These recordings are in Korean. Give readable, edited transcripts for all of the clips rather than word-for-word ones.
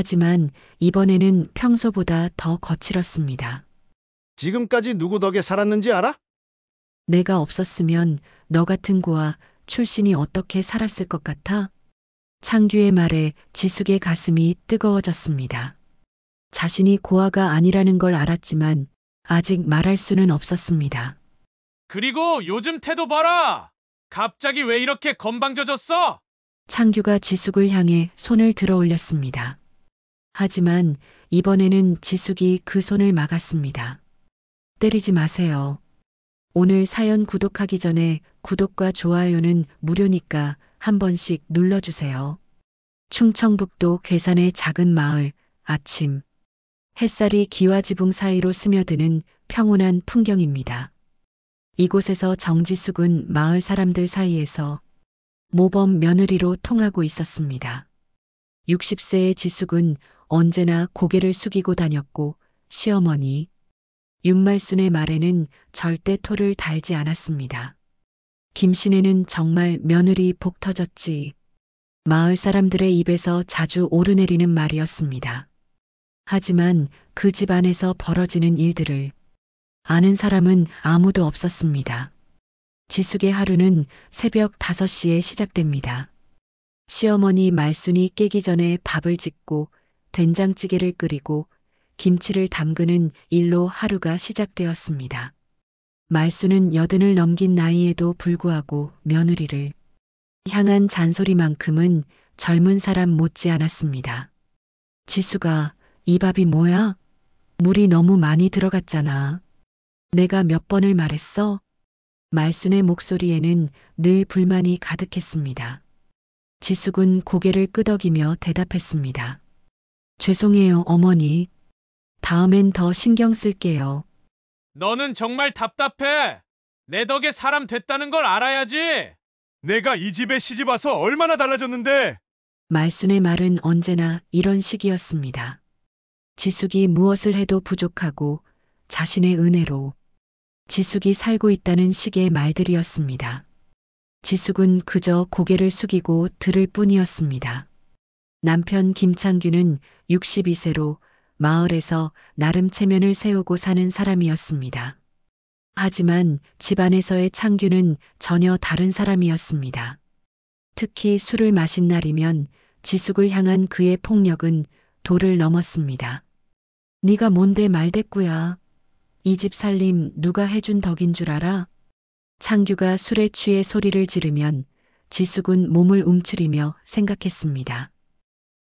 하지만 이번에는 평소보다 더 거칠었습니다. 지금까지 누구 덕에 살았는지 알아? 내가 없었으면 너 같은 고아 출신이 어떻게 살았을 것 같아? 창규의 말에 지숙의 가슴이 뜨거워졌습니다. 자신이 고아가 아니라는 걸 알았지만 아직 말할 수는 없었습니다. 그리고 요즘 태도 봐라! 갑자기 왜 이렇게 건방져졌어? 창규가 지숙을 향해 손을 들어 올렸습니다. 하지만 이번에는 지숙이 그 손을 막았습니다. 때리지 마세요. 오늘 사연 구독하기 전에 구독과 좋아요는 무료니까 한 번씩 눌러주세요. 충청북도 괴산의 작은 마을, 아침. 햇살이 기와지붕 사이로 스며드는 평온한 풍경입니다. 이곳에서 정지숙은 마을 사람들 사이에서 모범 며느리로 통하고 있었습니다. 60세의 지숙은 언제나 고개를 숙이고 다녔고 시어머니 윤말순의 말에는 절대 토를 달지 않았습니다. 김신혜는 정말 며느리 복 터졌지. 마을 사람들의 입에서 자주 오르내리는 말이었습니다. 하지만 그 집 안에서 벌어지는 일들을 아는 사람은 아무도 없었습니다. 지숙의 하루는 새벽 5시에 시작됩니다. 시어머니 말순이 깨기 전에 밥을 짓고 된장찌개를 끓이고 김치를 담그는 일로 하루가 시작되었습니다. 말순은 80을 넘긴 나이에도 불구하고 며느리를 향한 잔소리만큼은 젊은 사람 못지 않았습니다. 지수가 이 밥이 뭐야? 물이 너무 많이 들어갔잖아. 내가 몇 번을 말했어? 말순의 목소리에는 늘 불만이 가득했습니다. 지숙은 고개를 끄덕이며 대답했습니다. 죄송해요, 어머니. 다음엔 더 신경 쓸게요. 너는 정말 답답해. 내 덕에 사람 됐다는 걸 알아야지. 내가 이 집에 시집 와서 얼마나 달라졌는데. 말순의 말은 언제나 이런 식이었습니다. 지숙이 무엇을 해도 부족하고 자신의 은혜로 지숙이 살고 있다는 식의 말들이었습니다. 지숙은 그저 고개를 숙이고 들을 뿐이었습니다. 남편 김창규는 62세로 마을에서 나름 체면을 세우고 사는 사람이었습니다. 하지만 집안에서의 창규는 전혀 다른 사람이었습니다. 특히 술을 마신 날이면 지숙을 향한 그의 폭력은 도를 넘었습니다. 네가 뭔데 말대꾸야. 이 집 살림 누가 해준 덕인 줄 알아? 창규가 술에 취해 소리를 지르면 지숙은 몸을 움츠리며 생각했습니다.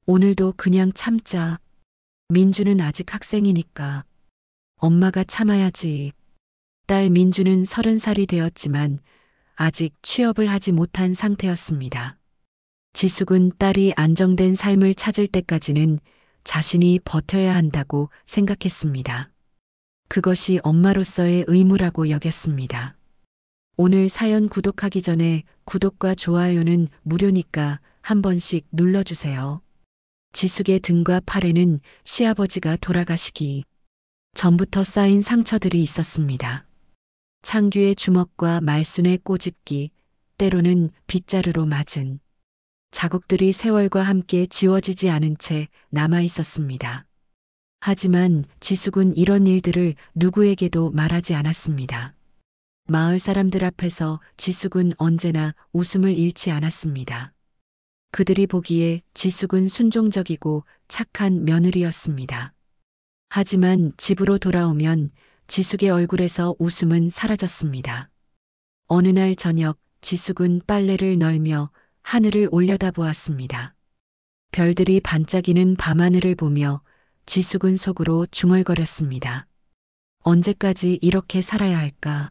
오늘도 그냥 참자. 민주는 아직 학생이니까. 엄마가 참아야지. 딸 민주는 30살이 되었지만 아직 취업을 하지 못한 상태였습니다. 지숙은 딸이 안정된 삶을 찾을 때까지는 자신이 버텨야 한다고 생각했습니다. 그것이 엄마로서의 의무라고 여겼습니다. 오늘 사연 구독하기 전에 구독과 좋아요는 무료니까 한 번씩 눌러주세요. 지숙의 등과 팔에는 시아버지가 돌아가시기 전부터 쌓인 상처들이 있었습니다. 창규의 주먹과 말순의 꼬집기, 때로는 빗자루로 맞은 자국들이 세월과 함께 지워지지 않은 채 남아 있었습니다. 하지만 지숙은 이런 일들을 누구에게도 말하지 않았습니다. 마을 사람들 앞에서 지숙은 언제나 웃음을 잃지 않았습니다. 그들이 보기에 지숙은 순종적이고 착한 며느리였습니다. 하지만 집으로 돌아오면 지숙의 얼굴에서 웃음은 사라졌습니다. 어느 날 저녁 지숙은 빨래를 널며 하늘을 올려다보았습니다. 별들이 반짝이는 밤하늘을 보며 지숙은 속으로 중얼거렸습니다. 언제까지 이렇게 살아야 할까?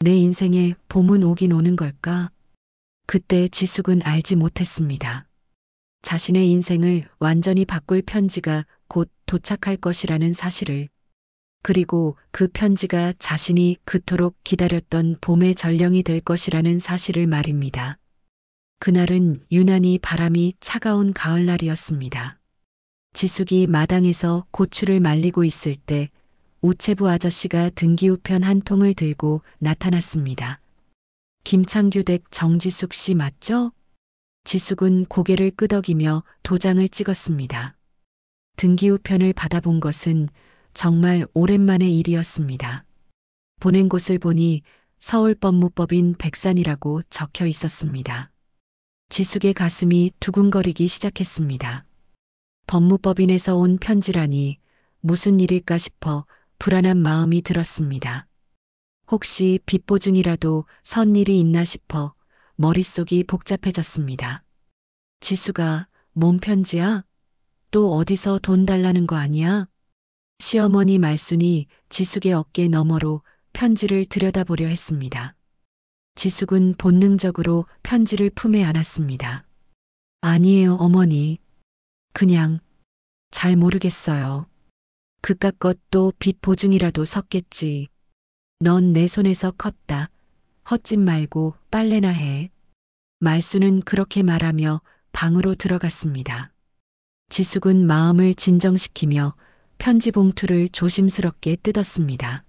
내 인생에 봄은 오긴 오는 걸까? 그때 지숙은 알지 못했습니다. 자신의 인생을 완전히 바꿀 편지가 곧 도착할 것이라는 사실을, 그리고 그 편지가 자신이 그토록 기다렸던 봄의 전령이 될 것이라는 사실을 말입니다. 그날은 유난히 바람이 차가운 가을날이었습니다. 지숙이 마당에서 고추를 말리고 있을 때 우체부 아저씨가 등기우편 한 통을 들고 나타났습니다. 김창규 댁 정지숙 씨 맞죠? 지숙은 고개를 끄덕이며 도장을 찍었습니다. 등기우편을 받아본 것은 정말 오랜만의 일이었습니다. 보낸 곳을 보니 서울법무법인 백산이라고 적혀 있었습니다. 지숙의 가슴이 두근거리기 시작했습니다. 법무법인에서 온 편지라니 무슨 일일까 싶어 불안한 마음이 들었습니다. 혹시 빚보증이라도 선 일이 있나 싶어 머릿속이 복잡해졌습니다. 지수가 뭔 편지야? 또 어디서 돈 달라는 거 아니야? 시어머니 말순이 지숙의 어깨 너머로 편지를 들여다보려 했습니다. 지숙은 본능적으로 편지를 품에 안았습니다. 아니에요, 어머니. 그냥 잘 모르겠어요. 그깟 것도 빚 보증이라도 섰겠지. 넌 내 손에서 컸다. 헛짓 말고 빨래나 해. 말수는 그렇게 말하며 방으로 들어갔습니다. 지숙은 마음을 진정시키며 편지 봉투를 조심스럽게 뜯었습니다.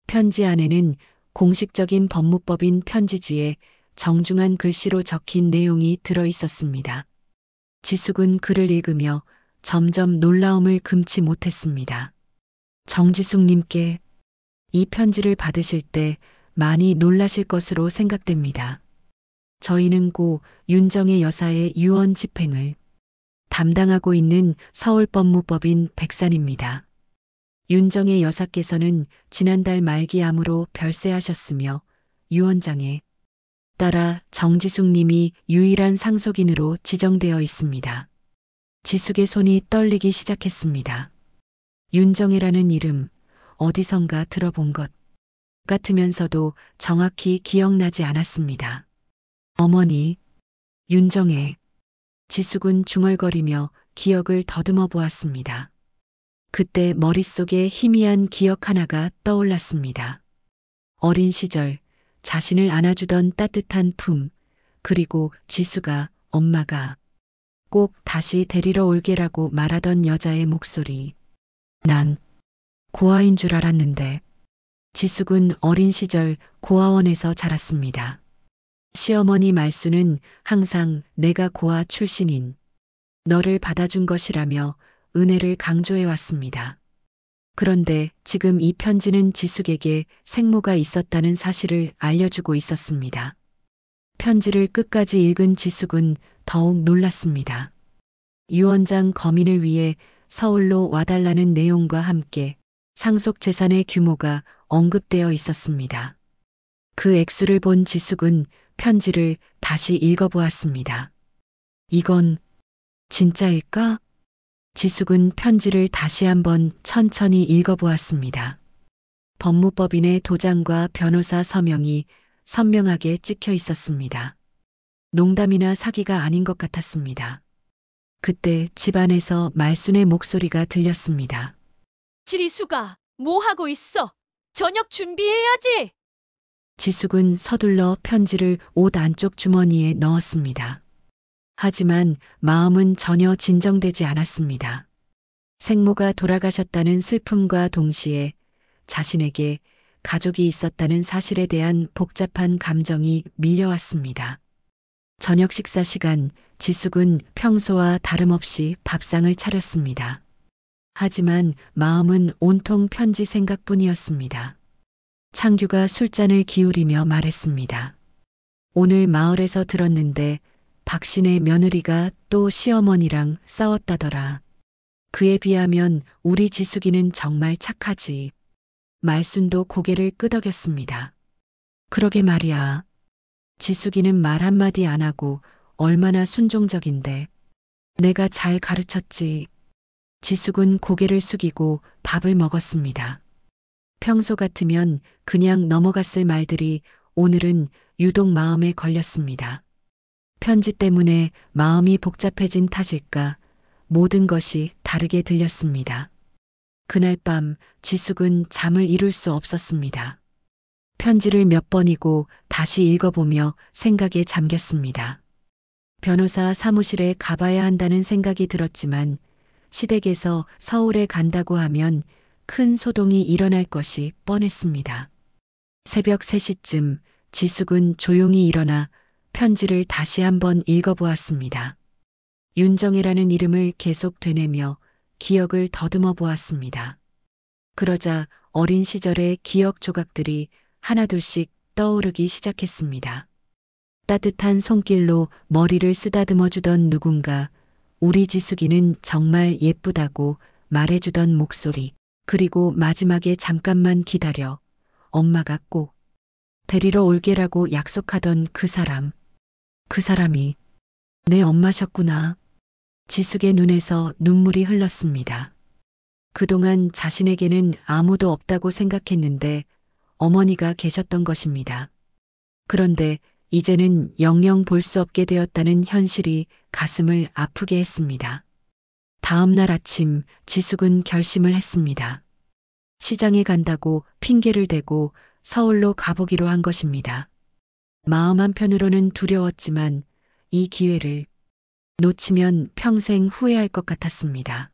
편지 안에는 공식적인 법무법인 편지지에 정중한 글씨로 적힌 내용이 들어 있었습니다. 지숙은 글을 읽으며 점점 놀라움을 금치 못했습니다. 정지숙님께 이 편지를 받으실 때 많이 놀라실 것으로 생각됩니다. 저희는 고 윤정의 여사의 유언 집행을 담당하고 있는 서울법무법인 백산입니다. 윤정의 여사께서는 지난달 말기 암으로 별세하셨으며 유언장에 따라 정지숙 님이 유일한 상속인으로 지정되어 있습니다. 지숙의 손이 떨리기 시작했습니다. 윤정혜라는 이름 어디선가 들어본 것 같으면서도 정확히 기억나지 않았습니다. 어머니, 윤정혜. 지숙은 중얼거리며 기억을 더듬어 보았습니다. 그때 머릿속에 희미한 기억 하나가 떠올랐습니다. 어린 시절 자신을 안아주던 따뜻한 품, 그리고 지수가 엄마가 꼭 다시 데리러 올게라고 말하던 여자의 목소리. 난 고아인 줄 알았는데. 지숙은 어린 시절 고아원에서 자랐습니다. 시어머니 말수는 항상 내가 고아 출신인 너를 받아준 것이라며 은혜를 강조해 왔습니다. 그런데 지금 이 편지는 지숙에게 생모가 있었다는 사실을 알려주고 있었습니다. 편지를 끝까지 읽은 지숙은 더욱 놀랐습니다. 유언장 검인을 위해 서울로 와달라는 내용과 함께 상속 재산의 규모가 언급되어 있었습니다. 그 액수를 본 지숙은 편지를 다시 읽어보았습니다. 이건 진짜일까? 지숙은 편지를 다시 한번 천천히 읽어보았습니다. 법무법인의 도장과 변호사 서명이 선명하게 찍혀 있었습니다. 농담이나 사기가 아닌 것 같았습니다. 그때 집안에서 말순의 목소리가 들렸습니다. 지리수가 뭐 하고 있어? 저녁 준비해야지. 지숙은 서둘러 편지를 옷 안쪽 주머니에 넣었습니다. 하지만 마음은 전혀 진정되지 않았습니다. 생모가 돌아가셨다는 슬픔과 동시에 자신에게 가족이 있었다는 사실에 대한 복잡한 감정이 밀려왔습니다. 저녁 식사 시간, 지숙은 평소와 다름없이 밥상을 차렸습니다. 하지만 마음은 온통 편지 생각뿐이었습니다. 창규가 술잔을 기울이며 말했습니다. 오늘 마을에서 들었는데 박신의 며느리가 또 시어머니랑 싸웠다더라. 그에 비하면 우리 지숙이는 정말 착하지. 말순도 고개를 끄덕였습니다. 그러게 말이야. 지숙이는 말 한마디 안 하고 얼마나 순종적인데. 내가 잘 가르쳤지. 지숙은 고개를 숙이고 밥을 먹었습니다. 평소 같으면 그냥 넘어갔을 말들이 오늘은 유독 마음에 걸렸습니다. 편지 때문에 마음이 복잡해진 탓일까 모든 것이 다르게 들렸습니다. 그날 밤 지숙은 잠을 이룰 수 없었습니다. 편지를 몇 번이고 다시 읽어보며 생각에 잠겼습니다. 변호사 사무실에 가봐야 한다는 생각이 들었지만 시댁에서 서울에 간다고 하면 큰 소동이 일어날 것이 뻔했습니다. 새벽 3시쯤 지숙은 조용히 일어나 편지를 다시 한번 읽어보았습니다. 윤정혜라는 이름을 계속 되뇌며 기억을 더듬어 보았습니다. 그러자 어린 시절의 기억 조각들이 하나둘씩 떠오르기 시작했습니다. 따뜻한 손길로 머리를 쓰다듬어 주던 누군가, 우리 지숙이는 정말 예쁘다고 말해주던 목소리, 그리고 마지막에 잠깐만 기다려. 엄마가 꼭 데리러 올게라고 약속하던 그 사람. 그 사람이 내 엄마셨구나. 지숙의 눈에서 눈물이 흘렀습니다. 그동안 자신에게는 아무도 없다고 생각했는데 어머니가 계셨던 것입니다. 그런데 이제는 영영 볼 수 없게 되었다는 현실이 가슴을 아프게 했습니다. 다음 날 아침 지숙은 결심을 했습니다. 시장에 간다고 핑계를 대고 서울로 가보기로 한 것입니다. 마음 한편으로는 두려웠지만 이 기회를 놓치면 평생 후회할 것 같았습니다.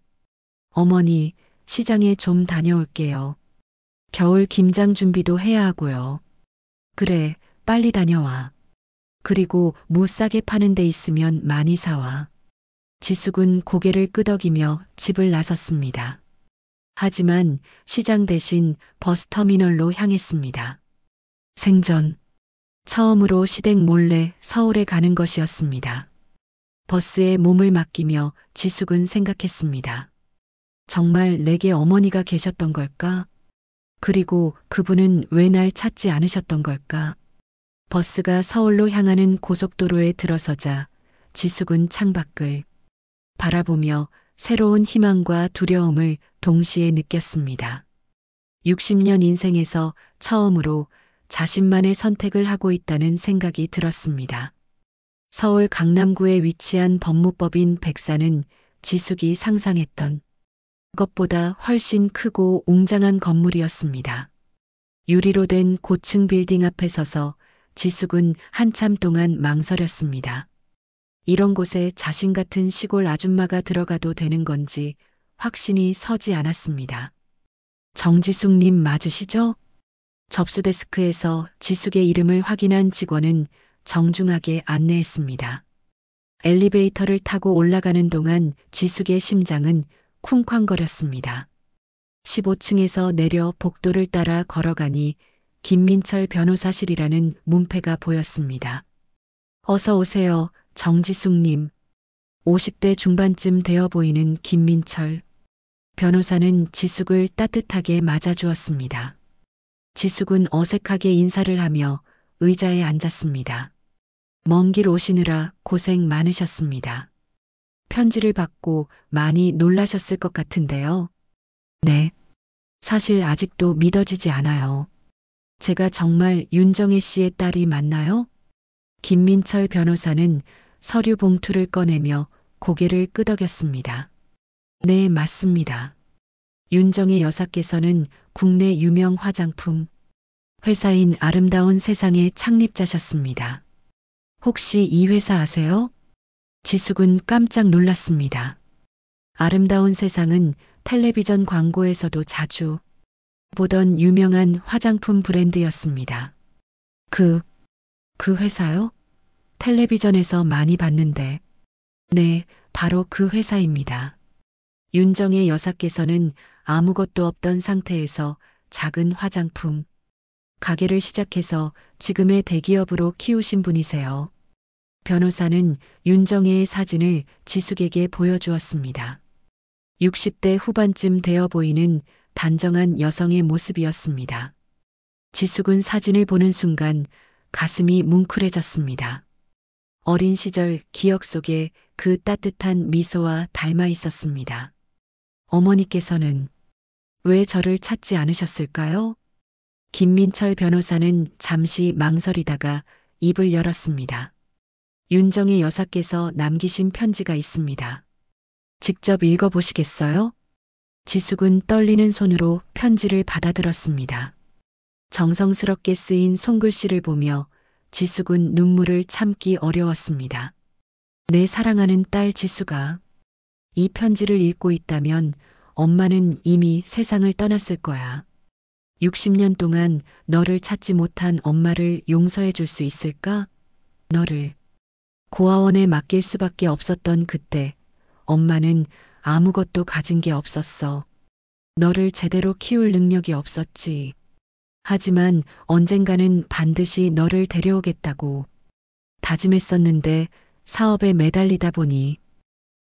어머니, 시장에 좀 다녀올게요. 겨울 김장 준비도 해야 하고요. 그래, 빨리 다녀와. 그리고 무 싸게 파는 데 있으면 많이 사와. 지숙은 고개를 끄덕이며 집을 나섰습니다. 하지만 시장 대신 버스터미널로 향했습니다. 생전 처음으로 시댁 몰래 서울에 가는 것이었습니다. 버스에 몸을 맡기며 지숙은 생각했습니다. 정말 내게 어머니가 계셨던 걸까? 그리고 그분은 왜 날 찾지 않으셨던 걸까? 버스가 서울로 향하는 고속도로에 들어서자 지숙은 창밖을 바라보며 새로운 희망과 두려움을 동시에 느꼈습니다. 60년 인생에서 처음으로 자신만의 선택을 하고 있다는 생각이 들었습니다. 서울 강남구에 위치한 법무법인 백사는 지숙이 상상했던 것보다 훨씬 크고 웅장한 건물이었습니다. 유리로 된 고층 빌딩 앞에 서서 지숙은 한참 동안 망설였습니다. 이런 곳에 자신 같은 시골 아줌마가 들어가도 되는 건지 확신이 서지 않았습니다. 정지숙님 맞으시죠? 접수 데스크에서 지숙의 이름을 확인한 직원은 정중하게 안내했습니다. 엘리베이터를 타고 올라가는 동안 지숙의 심장은 쿵쾅거렸습니다. 15층에서 내려 복도를 따라 걸어가니 김민철 변호사실이라는 문패가 보였습니다. 어서 오세요, 정지숙님. 50대 중반쯤 되어 보이는 김민철 변호사는 지숙을 따뜻하게 맞아주었습니다. 지숙은 어색하게 인사를 하며 의자에 앉았습니다. 먼 길 오시느라 고생 많으셨습니다. 편지를 받고 많이 놀라셨을 것 같은데요. 네. 사실 아직도 믿어지지 않아요. 제가 정말 윤정혜 씨의 딸이 맞나요? 김민철 변호사는 서류 봉투를 꺼내며 고개를 끄덕였습니다. 네, 맞습니다. 윤정혜 여사께서는 국내 유명 화장품 회사인 아름다운 세상의 창립자셨습니다. 혹시 이 회사 아세요? 지숙은 깜짝 놀랐습니다. 아름다운 세상은 텔레비전 광고에서도 자주 보던 유명한 화장품 브랜드였습니다. 그 회사요? 텔레비전에서 많이 봤는데. 네, 바로 그 회사입니다. 윤정혜 여사께서는 아무것도 없던 상태에서 작은 화장품 가게를 시작해서 지금의 대기업으로 키우신 분이세요. 변호사는 윤정혜의 사진을 지숙에게 보여주었습니다. 60대 후반쯤 되어 보이는 단정한 여성의 모습이었습니다. 지숙은 사진을 보는 순간 가슴이 뭉클해졌습니다. 어린 시절 기억 속에 그 따뜻한 미소와 닮아 있었습니다. 어머니께서는 왜 저를 찾지 않으셨을까요? 김민철 변호사는 잠시 망설이다가 입을 열었습니다. 윤정혜 여사께서 남기신 편지가 있습니다. 직접 읽어보시겠어요? 지숙은 떨리는 손으로 편지를 받아들었습니다. 정성스럽게 쓰인 손글씨를 보며 지숙은 눈물을 참기 어려웠습니다. 내 사랑하는 딸 지숙아, 이 편지를 읽고 있다면 엄마는 이미 세상을 떠났을 거야. 60년 동안 너를 찾지 못한 엄마를 용서해 줄 수 있을까? 너를 고아원에 맡길 수밖에 없었던 그때 엄마는 아무것도 가진 게 없었어. 너를 제대로 키울 능력이 없었지. 하지만 언젠가는 반드시 너를 데려오겠다고 다짐했었는데 사업에 매달리다 보니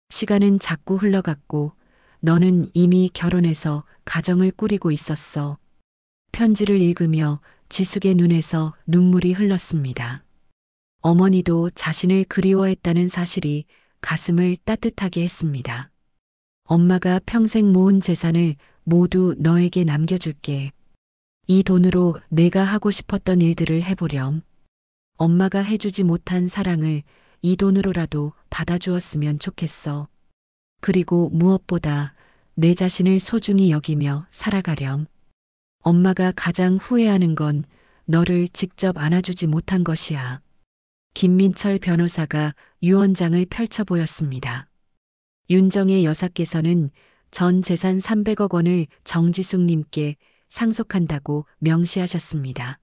시간은 자꾸 흘러갔고 너는 이미 결혼해서 가정을 꾸리고 있었어. 편지를 읽으며 지숙의 눈에서 눈물이 흘렀습니다. 어머니도 자신을 그리워했다는 사실이 가슴을 따뜻하게 했습니다. 엄마가 평생 모은 재산을 모두 너에게 남겨줄게. 이 돈으로 내가 하고 싶었던 일들을 해보렴. 엄마가 해주지 못한 사랑을 이 돈으로라도 받아주었으면 좋겠어. 그리고 무엇보다 내 자신을 소중히 여기며 살아가렴. 엄마가 가장 후회하는 건 너를 직접 안아주지 못한 것이야. 김민철 변호사가 유언장을 펼쳐 보였습니다. 윤정의 여사께서는 전 재산 300억 원을 정지숙님께 상속한다고 명시하셨습니다.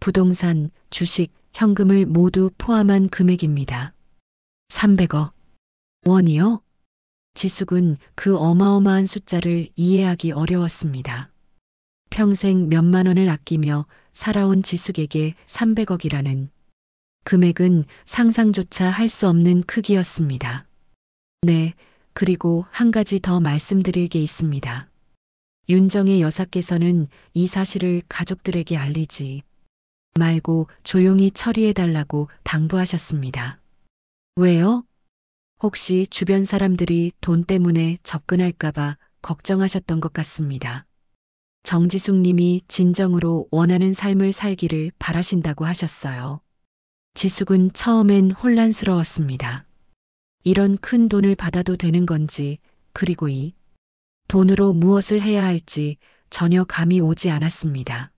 부동산, 주식, 현금을 모두 포함한 금액입니다. 300억 원이요? 지숙은 그 어마어마한 숫자를 이해하기 어려웠습니다. 평생 몇만 원을 아끼며 살아온 지숙에게 300억이라는 금액은 상상조차 할 수 없는 크기였습니다. 네, 그리고 한 가지 더 말씀드릴 게 있습니다. 윤정의 여사께서는 이 사실을 가족들에게 알리지 말고 조용히 처리해달라고 당부하셨습니다. 왜요? 혹시 주변 사람들이 돈 때문에 접근할까봐 걱정하셨던 것 같습니다. 정지숙 님이 진정으로 원하는 삶을 살기를 바라신다고 하셨어요. 지숙은 처음엔 혼란스러웠습니다. 이런 큰 돈을 받아도 되는 건지, 그리고 이 돈으로 무엇을 해야 할지 전혀 감이 오지 않았습니다.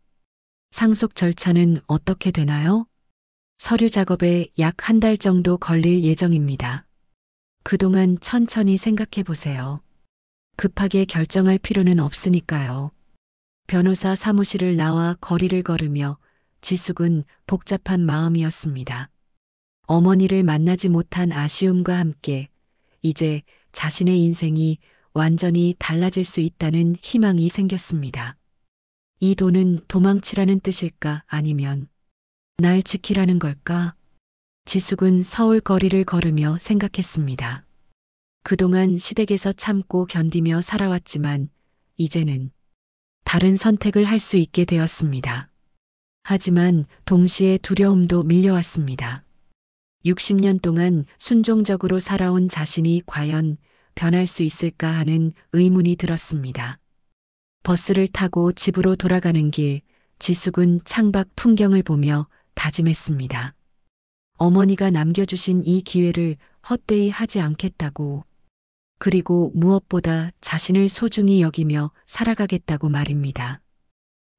상속 절차는 어떻게 되나요? 서류 작업에 약 한 달 정도 걸릴 예정입니다. 그동안 천천히 생각해 보세요. 급하게 결정할 필요는 없으니까요. 변호사 사무실을 나와 거리를 걸으며 지숙은 복잡한 마음이었습니다. 어머니를 만나지 못한 아쉬움과 함께 이제 자신의 인생이 완전히 달라질 수 있다는 희망이 생겼습니다. 이 돈은 도망치라는 뜻일까 아니면 날 지키라는 걸까? 지숙은 서울 거리를 걸으며 생각했습니다. 그동안 시댁에서 참고 견디며 살아왔지만 이제는 다른 선택을 할 수 있게 되었습니다. 하지만 동시에 두려움도 밀려왔습니다. 60년 동안 순종적으로 살아온 자신이 과연 변할 수 있을까 하는 의문이 들었습니다. 버스를 타고 집으로 돌아가는 길, 지숙은 창밖 풍경을 보며 다짐했습니다. 어머니가 남겨주신 이 기회를 헛되이 하지 않겠다고. 그리고 무엇보다 자신을 소중히 여기며 살아가겠다고 말입니다.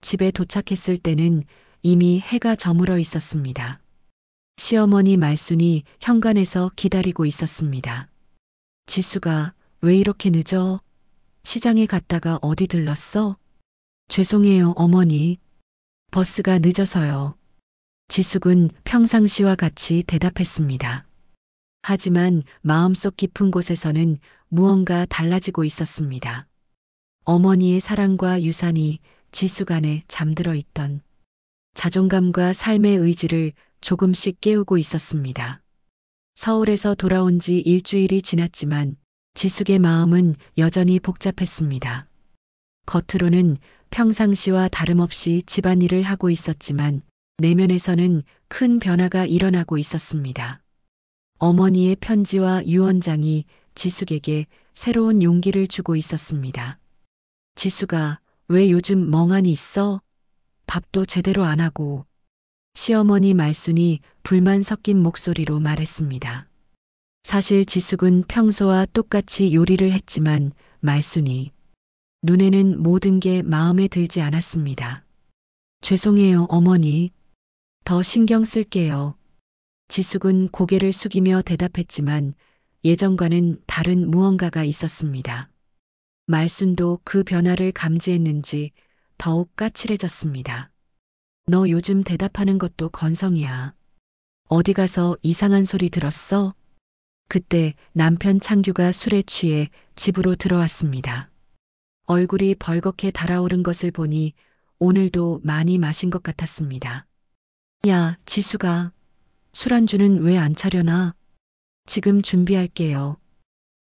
집에 도착했을 때는 이미 해가 저물어 있었습니다. 시어머니 말순이 현관에서 기다리고 있었습니다. 지수가 왜 이렇게 늦어? 시장에 갔다가 어디 들렀어? 죄송해요, 어머니. 버스가 늦어서요. 지숙은 평상시와 같이 대답했습니다. 하지만 마음속 깊은 곳에서는 무언가 달라지고 있었습니다. 어머니의 사랑과 유산이 지숙 안에 잠들어 있던 자존감과 삶의 의지를 조금씩 깨우고 있었습니다. 서울에서 돌아온 지 일주일이 지났지만 지숙의 마음은 여전히 복잡했습니다. 겉으로는 평상시와 다름없이 집안일을 하고 있었지만 내면에서는 큰 변화가 일어나고 있었습니다. 어머니의 편지와 유언장이 지숙에게 새로운 용기를 주고 있었습니다. 지숙아, 왜 요즘 멍하니 있어? 밥도 제대로 안 하고. 시어머니 말순이 불만 섞인 목소리로 말했습니다. 사실 지숙은 평소와 똑같이 요리를 했지만 말순이 눈에는 모든 게 마음에 들지 않았습니다. 죄송해요, 어머니. 더 신경 쓸게요. 지숙은 고개를 숙이며 대답했지만 예전과는 다른 무언가가 있었습니다. 말순도 그 변화를 감지했는지 더욱 까칠해졌습니다. 너 요즘 대답하는 것도 건성이야. 어디 가서 이상한 소리 들었어? 그때 남편 창규가 술에 취해 집으로 들어왔습니다. 얼굴이 벌겋게 달아오른 것을 보니 오늘도 많이 마신 것 같았습니다. 야, 지수가 술안주는 왜 안 차려놔? 지금 준비할게요.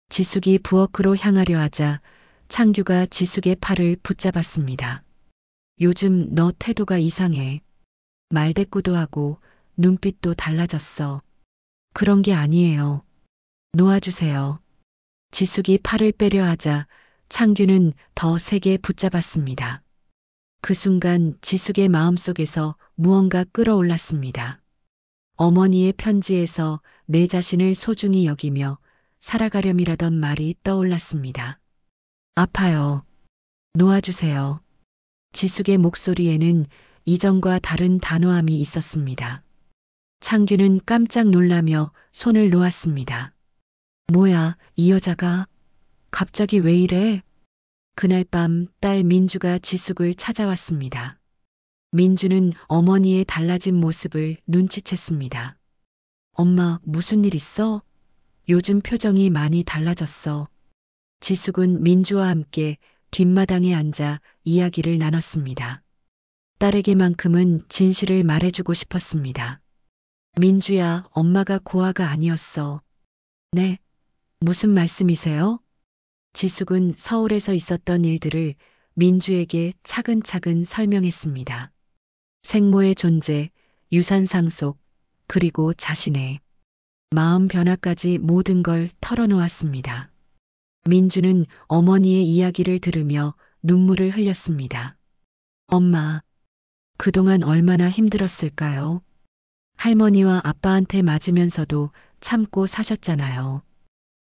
지숙이 부엌으로 향하려 하자 창규가 지숙의 팔을 붙잡았습니다. 요즘 너 태도가 이상해. 말대꾸도 하고 눈빛도 달라졌어. 그런 게 아니에요. 놓아주세요. 지숙이 팔을 빼려 하자 창규는 더 세게 붙잡았습니다. 그 순간 지숙의 마음속에서 무언가 끌어올랐습니다. 어머니의 편지에서 내 자신을 소중히 여기며 살아가렴이라던 말이 떠올랐습니다. 아파요. 놓아주세요. 지숙의 목소리에는 이전과 다른 단호함이 있었습니다. 창규는 깜짝 놀라며 손을 놓았습니다. 뭐야, 이 여자가 갑자기 왜 이래? 그날 밤 딸 민주가 지숙을 찾아왔습니다. 민주는 어머니의 달라진 모습을 눈치챘습니다. 엄마, 무슨 일 있어? 요즘 표정이 많이 달라졌어. 지숙은 민주와 함께 뒷마당에 앉아 이야기를 나눴습니다. 딸에게만큼은 진실을 말해주고 싶었습니다. 민주야, 엄마가 고아가 아니었어. 네? 무슨 말씀이세요? 지숙은 서울에서 있었던 일들을 민주에게 차근차근 설명했습니다. 생모의 존재, 유산 상속, 그리고 자신의 마음 변화까지 모든 걸 털어놓았습니다. 민주는 어머니의 이야기를 들으며 눈물을 흘렸습니다. 엄마, 그동안 얼마나 힘들었을까요? 할머니와 아빠한테 맞으면서도 참고 사셨잖아요.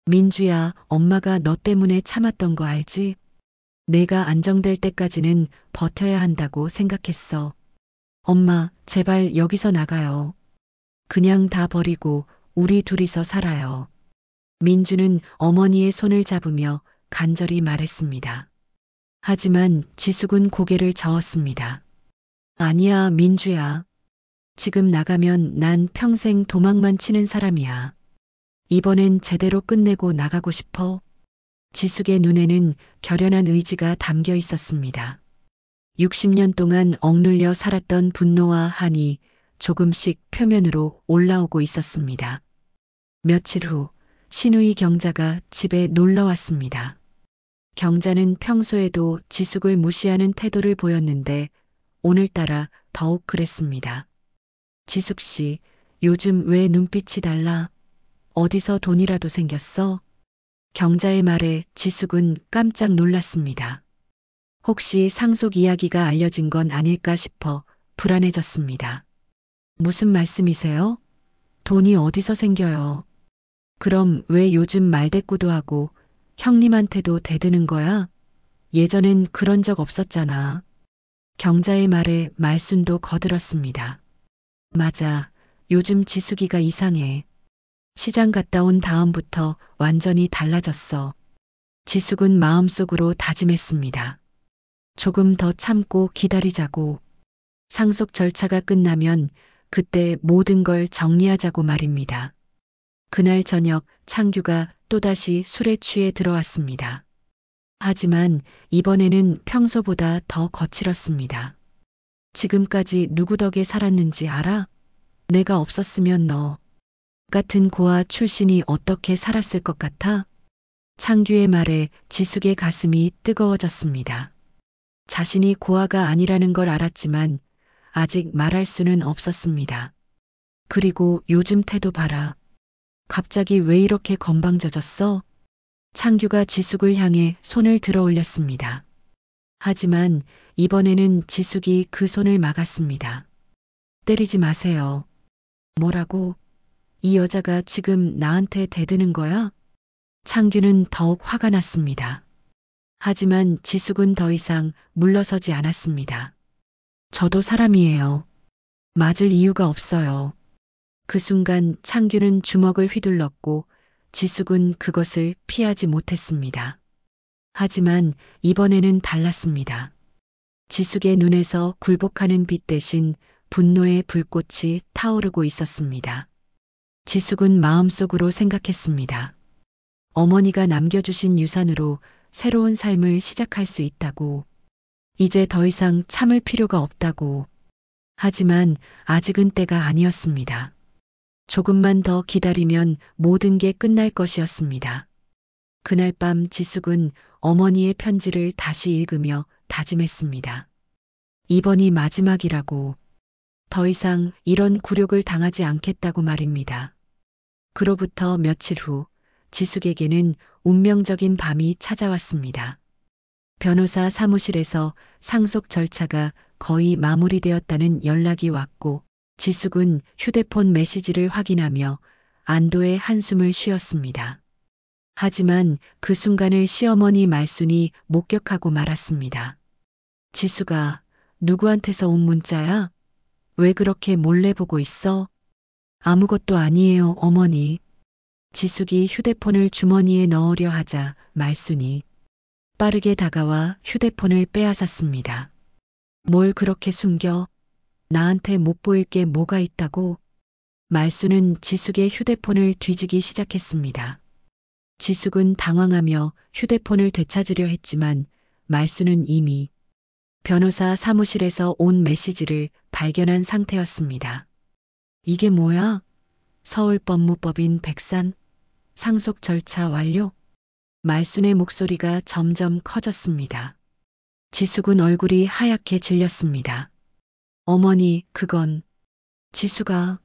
민주야, 엄마가 너 때문에 참았던 거 알지? 내가 안정될 때까지는 버텨야 한다고 생각했어. 엄마, 제발 여기서 나가요. 그냥 다 버리고 우리 둘이서 살아요. 민주는 어머니의 손을 잡으며 간절히 말했습니다. 하지만 지숙은 고개를 저었습니다. 아니야, 민주야. 지금 나가면 난 평생 도망만 치는 사람이야. 이번엔 제대로 끝내고 나가고 싶어. 지숙의 눈에는 결연한 의지가 담겨 있었습니다. 60년 동안 억눌려 살았던 분노와 한이 조금씩 표면으로 올라오고 있었습니다. 며칠 후 신우이 경자가 집에 놀러 왔습니다. 경자는 평소에도 지숙을 무시하는 태도를 보였는데 오늘따라 더욱 그랬습니다. 지숙 씨, 요즘 왜 눈빛이 달라? 어디서 돈이라도 생겼어? 경자의 말에 지숙은 깜짝 놀랐습니다. 혹시 상속 이야기가 알려진 건 아닐까 싶어 불안해졌습니다. 무슨 말씀이세요? 돈이 어디서 생겨요? 그럼 왜 요즘 말대꾸도 하고 형님한테도 대드는 거야? 예전엔 그런 적 없었잖아. 경자의 말에 말순도 거들었습니다. 맞아. 요즘 지숙이가 이상해. 시장 갔다 온 다음부터 완전히 달라졌어. 지숙은 마음속으로 다짐했습니다. 조금 더 참고 기다리자고. 상속 절차가 끝나면 그때 모든 걸 정리하자고 말입니다. 그날 저녁 창규가 또다시 술에 취해 들어왔습니다. 하지만 이번에는 평소보다 더 거칠었습니다. 지금까지 누구 덕에 살았는지 알아? 내가 없었으면 너 같은 고아 출신이 어떻게 살았을 것 같아? 창규의 말에 지숙의 가슴이 뜨거워졌습니다. 자신이 고아가 아니라는 걸 알았지만 아직 말할 수는 없었습니다. 그리고 요즘 태도 봐라. 갑자기 왜 이렇게 건방져졌어? 창규가 지숙을 향해 손을 들어 올렸습니다. 하지만 이번에는 지숙이 그 손을 막았습니다. 때리지 마세요. 뭐라고? 이 여자가 지금 나한테 대드는 거야? 창규는 더욱 화가 났습니다. 하지만 지숙은 더 이상 물러서지 않았습니다. 저도 사람이에요. 맞을 이유가 없어요. 그 순간 창규는 주먹을 휘둘렀고 지숙은 그것을 피하지 못했습니다. 하지만 이번에는 달랐습니다. 지숙의 눈에서 굴복하는 빛 대신 분노의 불꽃이 타오르고 있었습니다. 지숙은 마음속으로 생각했습니다. 어머니가 남겨주신 유산으로 새로운 삶을 시작할 수 있다고. 이제 더 이상 참을 필요가 없다고. 하지만 아직은 때가 아니었습니다. 조금만 더 기다리면 모든 게 끝날 것이었습니다. 그날 밤 지숙은 어머니의 편지를 다시 읽으며 다짐했습니다. 이번이 마지막이라고. 더 이상 이런 굴욕을 당하지 않겠다고 말입니다. 그로부터 며칠 후 지숙에게는 운명적인 밤이 찾아왔습니다. 변호사 사무실에서 상속 절차가 거의 마무리되었다는 연락이 왔고 지숙은 휴대폰 메시지를 확인하며 안도의 한숨을 쉬었습니다. 하지만 그 순간을 시어머니 말순이 목격하고 말았습니다. 지숙아, 누구한테서 온 문자야? 왜 그렇게 몰래 보고 있어? 아무것도 아니에요, 어머니. 지숙이 휴대폰을 주머니에 넣으려 하자 말순이 빠르게 다가와 휴대폰을 빼앗았습니다. 뭘 그렇게 숨겨? 나한테 못 보일 게 뭐가 있다고? 말순은 지숙의 휴대폰을 뒤지기 시작했습니다. 지숙은 당황하며 휴대폰을 되찾으려 했지만 말순은 이미 변호사 사무실에서 온 메시지를 발견한 상태였습니다. 이게 뭐야? 서울법무법인 백산? 상속 절차 완료? 말순의 목소리가 점점 커졌습니다. 지숙은 얼굴이 하얗게 질렸습니다. 어머니, 그건 지숙아,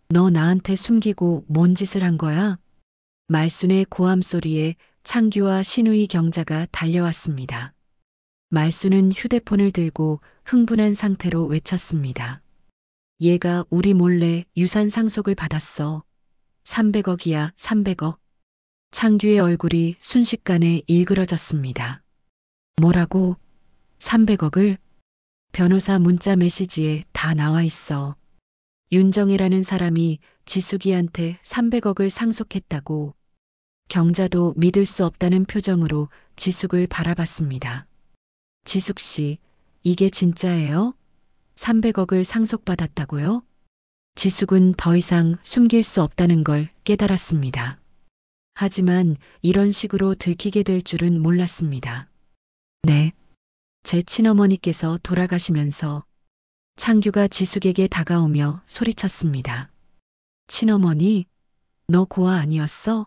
너 나한테 숨기고 뭔 짓을 한 거야? 말순의 고함 소리에 창규와 신우이 경자가 달려왔습니다. 말순은 휴대폰을 들고 흥분한 상태로 외쳤습니다. 얘가 우리 몰래 유산 상속을 받았어. 300억이야, 300억. 창규의 얼굴이 순식간에 일그러졌습니다. 뭐라고? 300억을? 변호사 문자 메시지에 다 나와 있어. 윤정이라는 사람이 지숙이한테 300억을 상속했다고. 경자도 믿을 수 없다는 표정으로 지숙을 바라봤습니다. 지숙 씨, 이게 진짜예요? 300억을 상속받았다고요? 지숙은 더 이상 숨길 수 없다는 걸 깨달았습니다. 하지만 이런 식으로 들키게 될 줄은 몰랐습니다. 네. 제 친어머니께서 돌아가시면서 창규가 지숙에게 다가오며 소리쳤습니다. 친어머니? 너 고아 아니었어?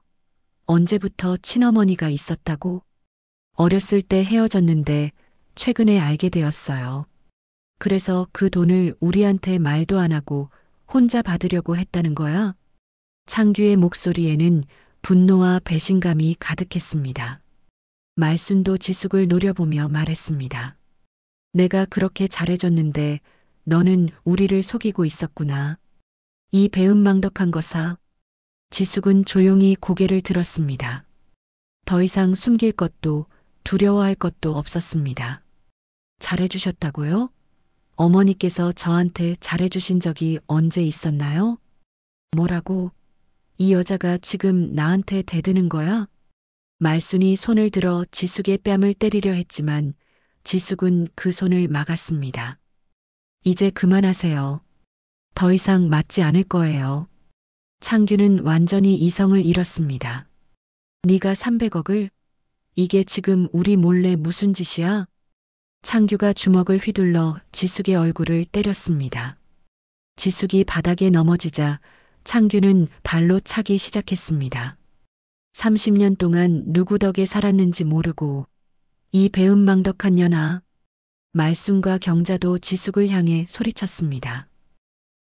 언제부터 친어머니가 있었다고? 어렸을 때 헤어졌는데 최근에 알게 되었어요. 그래서 그 돈을 우리한테 말도 안 하고 혼자 받으려고 했다는 거야? 창규의 목소리에는 분노와 배신감이 가득했습니다. 말순도 지숙을 노려보며 말했습니다. 내가 그렇게 잘해줬는데 너는 우리를 속이고 있었구나. 이 배은망덕한 거사. 지숙은 조용히 고개를 들었습니다. 더 이상 숨길 것도 두려워할 것도 없었습니다. 잘해주셨다고요? 어머니께서 저한테 잘해주신 적이 언제 있었나요? 뭐라고? 이 여자가 지금 나한테 대드는 거야? 말순이 손을 들어 지숙의 뺨을 때리려 했지만 지숙은 그 손을 막았습니다. 이제 그만하세요. 더 이상 맞지 않을 거예요. 창규는 완전히 이성을 잃었습니다. 네가 300억을? 이게 지금 우리 몰래 무슨 짓이야? 창규가 주먹을 휘둘러 지숙의 얼굴을 때렸습니다. 지숙이 바닥에 넘어지자 창규는 발로 차기 시작했습니다. 30년 동안 누구 덕에 살았는지 모르고 이 배은망덕한 년아. 말순과 경자도 지숙을 향해 소리쳤습니다.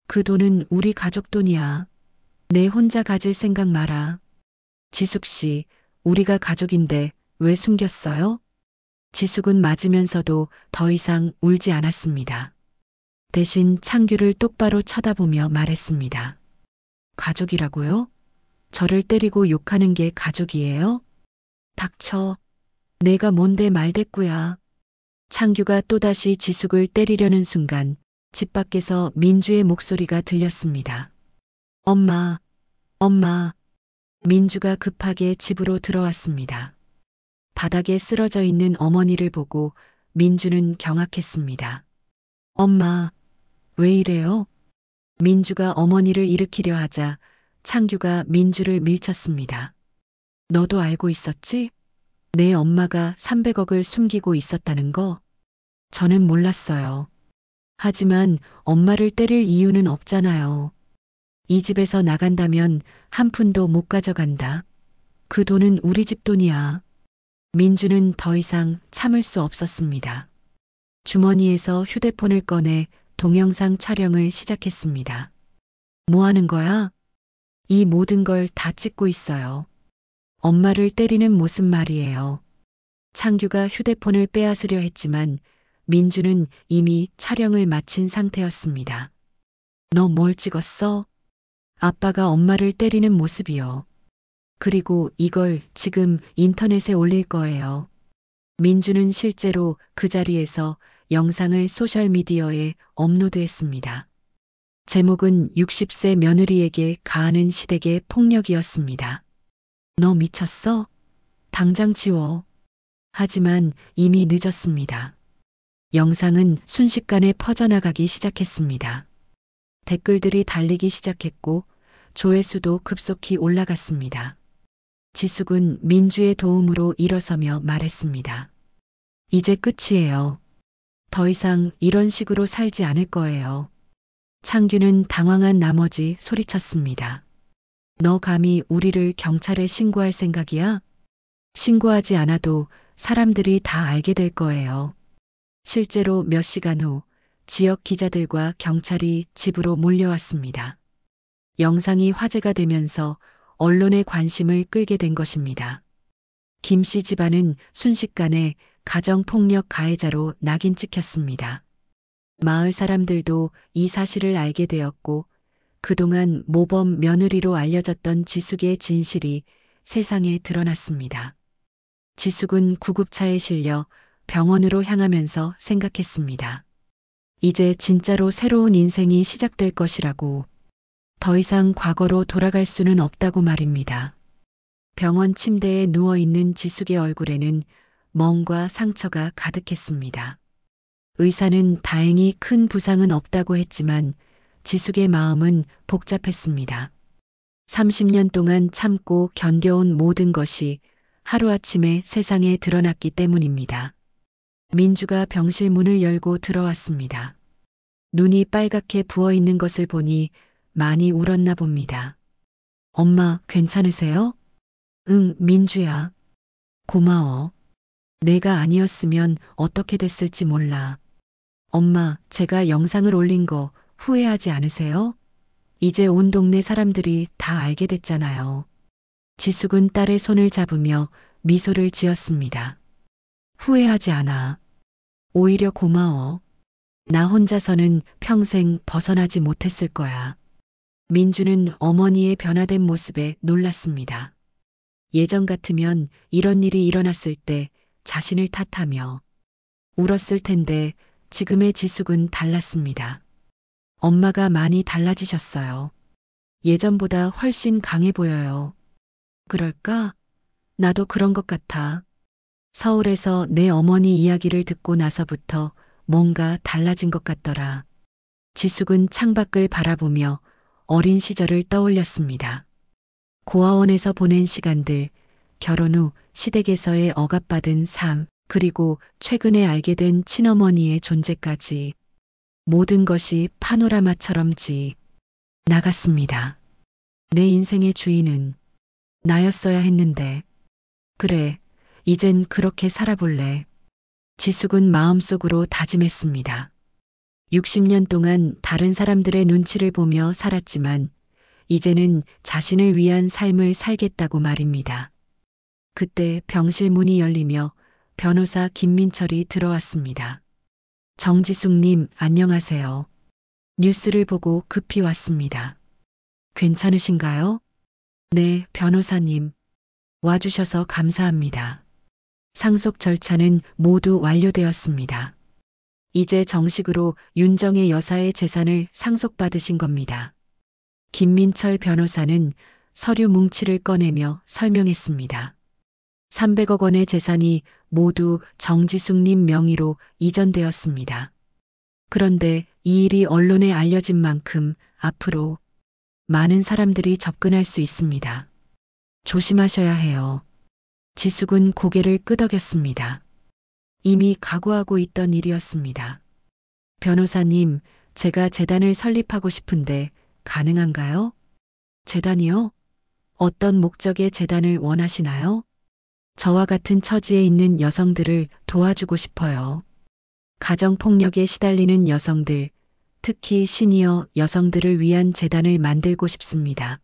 그 돈은 우리 가족 돈이야. 내 혼자 가질 생각 마라. 지숙 씨, 우리가 가족인데 왜 숨겼어요? 지숙은 맞으면서도 더 이상 울지 않았습니다. 대신 창규를 똑바로 쳐다보며 말했습니다. 가족이라고요? 저를 때리고 욕하는 게 가족이에요? 닥쳐. 내가 뭔데 말대꾸야. 창규가 또다시 지숙을 때리려는 순간 집 밖에서 민주의 목소리가 들렸습니다. 엄마, 엄마. 민주가 급하게 집으로 들어왔습니다. 바닥에 쓰러져 있는 어머니를 보고 민주는 경악했습니다. 엄마, 왜 이래요? 민주가 어머니를 일으키려 하자 창규가 민주를 밀쳤습니다. 너도 알고 있었지? 내 엄마가 300억을 숨기고 있었다는 거? 저는 몰랐어요. 하지만 엄마를 때릴 이유는 없잖아요. 이 집에서 나간다면 한 푼도 못 가져간다. 그 돈은 우리 집 돈이야. 민주는 더 이상 참을 수 없었습니다. 주머니에서 휴대폰을 꺼내 동영상 촬영을 시작했습니다. 뭐 하는 거야? 이 모든 걸 다 찍고 있어요. 엄마를 때리는 모습 말이에요. 창규가 휴대폰을 빼앗으려 했지만 민주는 이미 촬영을 마친 상태였습니다. 너 뭘 찍었어? 아빠가 엄마를 때리는 모습이요. 그리고 이걸 지금 인터넷에 올릴 거예요. 민주는 실제로 그 자리에서 영상을 소셜미디어에 업로드했습니다. 제목은 60세 며느리에게 가하는 시댁의 폭력이었습니다. 너 미쳤어? 당장 지워. 하지만 이미 늦었습니다. 영상은 순식간에 퍼져나가기 시작했습니다. 댓글들이 달리기 시작했고 조회수도 급속히 올라갔습니다. 지숙은 민주의 도움으로 일어서며 말했습니다. 이제 끝이에요. 더 이상 이런 식으로 살지 않을 거예요. 창규는 당황한 나머지 소리쳤습니다. 너 감히 우리를 경찰에 신고할 생각이야? 신고하지 않아도 사람들이 다 알게 될 거예요. 실제로 몇 시간 후 지역 기자들과 경찰이 집으로 몰려왔습니다. 영상이 화제가 되면서 언론의 관심을 끌게 된 것입니다. 김 씨 집안은 순식간에 가정폭력 가해자로 낙인 찍혔습니다. 마을 사람들도 이 사실을 알게 되었고 그동안 모범 며느리로 알려졌던 지숙의 진실이 세상에 드러났습니다. 지숙은 구급차에 실려 병원으로 향하면서 생각했습니다. 이제 진짜로 새로운 인생이 시작될 것이라고. 더 이상 과거로 돌아갈 수는 없다고 말입니다. 병원 침대에 누워있는 지숙의 얼굴에는 멍과 상처가 가득했습니다. 의사는 다행히 큰 부상은 없다고 했지만 지숙의 마음은 복잡했습니다. 30년 동안 참고 견뎌온 모든 것이 하루아침에 세상에 드러났기 때문입니다. 민주가 병실 문을 열고 들어왔습니다. 눈이 빨갛게 부어있는 것을 보니 많이 울었나 봅니다. 엄마, 괜찮으세요? 응, 민주야. 고마워. 내가 아니었으면 어떻게 됐을지 몰라. 엄마, 제가 영상을 올린 거 후회하지 않으세요? 이제 온 동네 사람들이 다 알게 됐잖아요. 지숙은 딸의 손을 잡으며 미소를 지었습니다. 후회하지 않아. 오히려 고마워. 나 혼자서는 평생 벗어나지 못했을 거야. 민주는 어머니의 변화된 모습에 놀랐습니다. 예전 같으면 이런 일이 일어났을 때 자신을 탓하며 울었을 텐데 지금의 지숙은 달랐습니다. 엄마가 많이 달라지셨어요. 예전보다 훨씬 강해 보여요. 그럴까? 나도 그런 것 같아. 서울에서 내 어머니 이야기를 듣고 나서부터 뭔가 달라진 것 같더라. 지숙은 창밖을 바라보며 어린 시절을 떠올렸습니다. 고아원에서 보낸 시간들, 결혼 후 시댁에서의 억압받은 삶, 그리고 최근에 알게 된 친어머니의 존재까지 모든 것이 파노라마처럼 나갔습니다. 내 인생의 주인은 나였어야 했는데, 그래, 이젠 그렇게 살아볼래. 지숙은 마음속으로 다짐했습니다. 60년 동안 다른 사람들의 눈치를 보며 살았지만 이제는 자신을 위한 삶을 살겠다고 말입니다. 그때 병실 문이 열리며 변호사 김민철이 들어왔습니다. 정지숙님, 안녕하세요. 뉴스를 보고 급히 왔습니다. 괜찮으신가요? 네, 변호사님. 와주셔서 감사합니다. 상속 절차는 모두 완료되었습니다. 이제 정식으로 윤정혜 여사의 재산을 상속받으신 겁니다. 김민철 변호사는 서류 뭉치를 꺼내며 설명했습니다. 300억 원의 재산이 모두 정지숙님 명의로 이전되었습니다. 그런데 이 일이 언론에 알려진 만큼 앞으로 많은 사람들이 접근할 수 있습니다. 조심하셔야 해요. 지숙은 고개를 끄덕였습니다. 이미 각오하고 있던 일이었습니다. 변호사님, 제가 재단을 설립하고 싶은데 가능한가요? 재단이요? 어떤 목적의 재단을 원하시나요? 저와 같은 처지에 있는 여성들을 도와주고 싶어요. 가정폭력에 시달리는 여성들, 특히 시니어 여성들을 위한 재단을 만들고 싶습니다.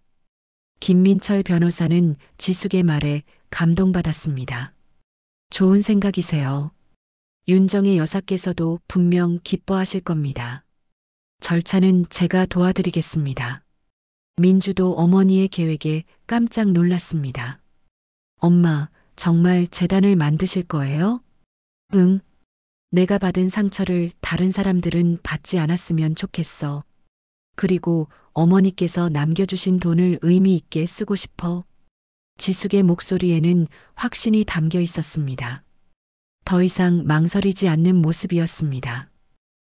김민철 변호사는 지숙의 말에 감동받았습니다. 좋은 생각이세요. 윤정의 여사께서도 분명 기뻐하실 겁니다. 절차는 제가 도와드리겠습니다. 민주도 어머니의 계획에 깜짝 놀랐습니다. 엄마, 정말 재단을 만드실 거예요? 응. 내가 받은 상처를 다른 사람들은 받지 않았으면 좋겠어. 그리고 어머니께서 남겨주신 돈을 의미 있게 쓰고 싶어. 지숙의 목소리에는 확신이 담겨 있었습니다. 더 이상 망설이지 않는 모습이었습니다.